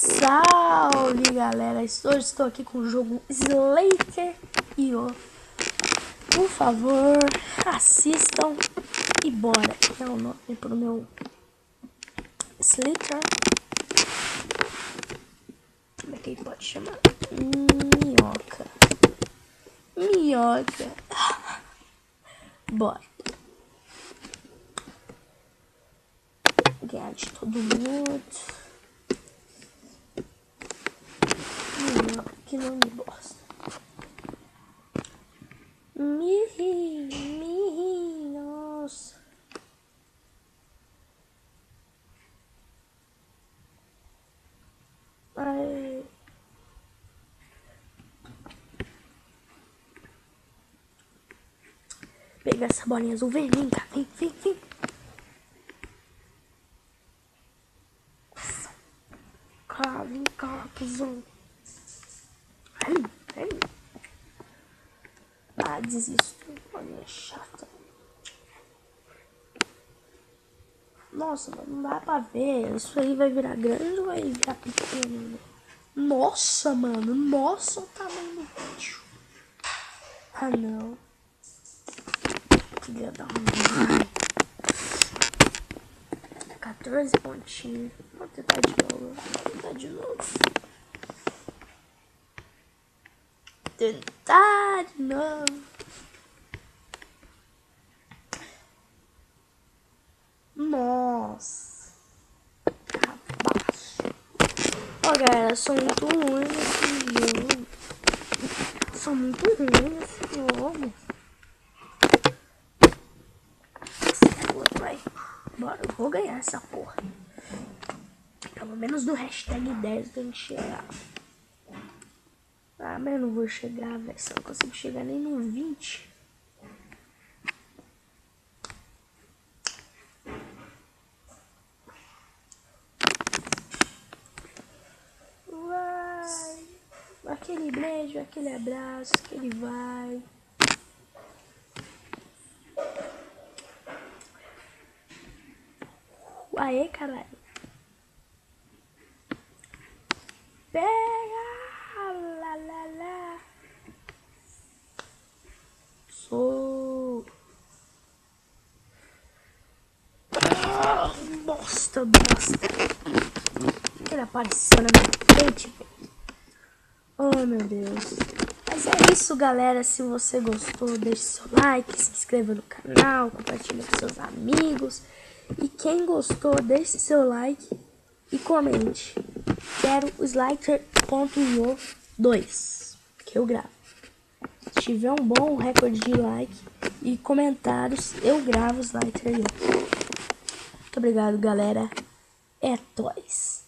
Salve galera, hoje estou aqui com o jogo Slater.io. Por favor, assistam e bora. É o nome pro meu Slater. Como é que ele pode chamar? Minhoca. Bora. Ganhar de todo mundo. Que nome bosta. Nossa. Ai. Pega essa bolinha azul, vem cá, vem. Vem cá, cuzão. Ah, desisto. Bolinha chata. Nossa, não dá pra ver. Isso aí vai virar grande ou vai virar pequeno? Nossa, mano. Nossa, o tamanho do bicho. Ah, não. Queria dar um 14 pontinhos. Vou tentar de novo. Tentar de novo. Nossa. Abaixo. Ó, galera, sou muito ruim nesse jogo. Vai. Bora, eu vou ganhar essa porra. Pelo menos do hashtag 10 pra gente chegar. Ah, mas eu não vou chegar, velho. Só não consigo chegar nem no 20. Vai. Aquele beijo, aquele abraço, que ele vai. Aê, caralho. Pega. Lá. Sou. Bosta. Ele apareceu na minha frente. Oh, meu Deus. Mas é isso, galera. Se você gostou, deixe seu like, se inscreva no canal, compartilhe com seus amigos. E quem gostou, deixe seu like e comente. Quero o Slater.io 2, que eu gravo. Se tiver um bom recorde de like e comentários, eu gravo o Slater.io. Muito obrigado, galera. É nóis.